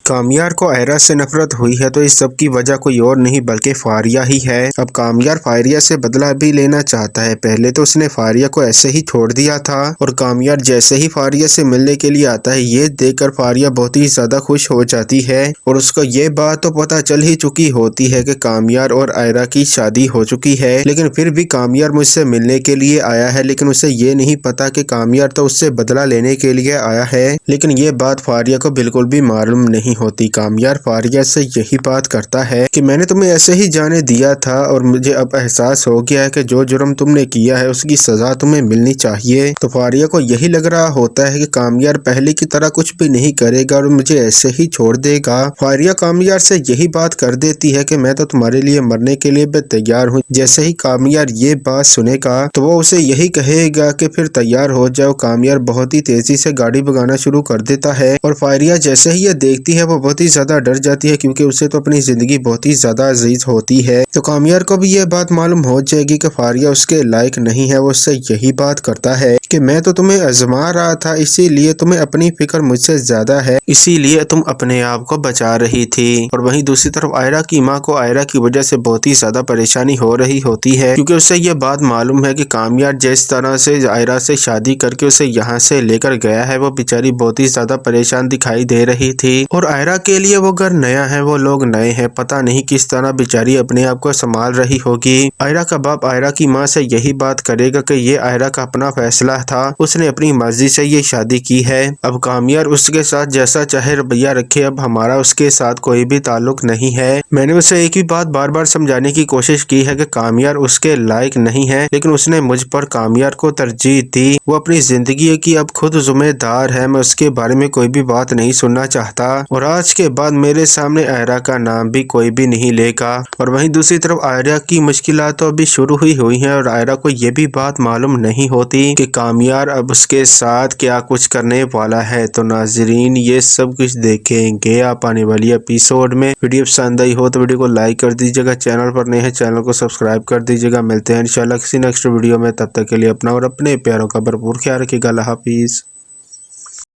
कामयार को आयरा से नफरत हुई है तो इस सब की वजह कोई और नहीं बल्कि फारिया ही है। अब कामयार फारिया से बदला भी लेना चाहता है। पहले तो उसने फारिया को ऐसे ही छोड़ दिया था और कामयार जैसे ही फारिया से मिलने के लिए आता है ये देखकर फारिया बहुत ही ज्यादा खुश हो जाती है और उसको ये बात तो पता चल ही चुकी होती है कि कामयार और आयरा की शादी हो चुकी है, लेकिन फिर भी कामयार मुझसे मिलने के लिए आया है। लेकिन उसे ये नहीं पता कि कामयार तो उससे बदला लेने के लिए आया है, लेकिन ये बात फारिया को बिल्कुल भी मालूम नहीं होती। कामयार फारिया से यही बात करता है कि मैंने तुम्हें ऐसे ही जाने दिया था और मुझे अब एहसास हो गया है कि जो जुर्म तुमने किया है उसकी सजा तुम्हें मिलनी चाहिए। तो फारिया को यही लग रहा होता है कि कामयार पहले की तरह कुछ भी नहीं करेगा और मुझे ऐसे ही छोड़ देगा। फारिया कामयार से यही बात कर देती है कि मैं तो तुम्हारे लिए मरने के लिए भी तैयार हूँ। जैसे ही कामयार ये बात सुनेगा तो वो उसे यही कहेगा कि फिर तैयार हो जाओ। कामयार बहुत ही तेजी से गाड़ी भगाना शुरू कर देता है और फारिया जैसे ही ये देखती है वो बहुत ही ज्यादा डर जाती है क्योंकि उसे तो अपनी जिंदगी बहुत ही ज्यादा अजीज होती है। तो कामयार को भी ये बात मालूम हो जाएगी कि फारिया उसके लायक नहीं है। वो उससे यही बात करता है कि मैं तो तुम्हें आजमा रहा था, इसीलिए तुम्हें अपनी फिक्र मुझसे ज्यादा है, इसीलिए तुम अपने आप को बचा रही थी। और वहीं दूसरी तरफ आयरा की माँ को आयरा की वजह से बहुत ही ज्यादा परेशानी हो रही होती है क्योंकि उसे ये बात मालूम है कि कामयार जिस तरह से आयरा से शादी करके उसे यहाँ से लेकर गया है वो बेचारी बहुत ही ज्यादा परेशान दिखाई दे रही थी और आयरा के लिए वो घर नया है, वो लोग नए हैं, पता नहीं किस तरह बेचारी अपने आप को संभाल रही होगी। आयरा का बाप आयरा की माँ से यही बात करेगा कि ये आयरा का अपना फैसला था, उसने अपनी मर्जी से ये शादी की है। अब कामयार उसके साथ जैसा चाहे रवैया रखे, अब हमारा उसके साथ कोई भी ताल्लुक नहीं है। मैंने उसे एक ही बात बार बार समझाने की कोशिश की है कि कामयार उसके लायक नहीं है, लेकिन उसने मुझ पर कामयार को तरजीह दी। वो अपनी जिंदगी की अब खुद जिम्मेदार है, मैं उसके बारे में कोई भी बात नहीं सुनना चाहता और आज के बाद मेरे सामने आयरा का नाम भी कोई भी नहीं लेगा। और वहीं दूसरी तरफ आयरा की मुश्किलात तो अभी शुरू हुई हैं और आयरा को ये भी बात मालूम नहीं होती कि कामयार अब उसके साथ क्या कुछ करने वाला है। तो नाजरीन ये सब कुछ देखेंगे आप आने वाली एपिसोड में। वीडियो पसंद आई हो तो वीडियो को लाइक कर दीजिएगा, चैनल पर नए हैं चैनल को सब्सक्राइब कर दीजिएगा। मिलते हैं इंशाल्लाह किसी नेक्स्ट वीडियो में, तब तक के लिए अपना और अपने प्यारों का भरपूर ख्याल रखिएगा। अल्लाह हाफिज।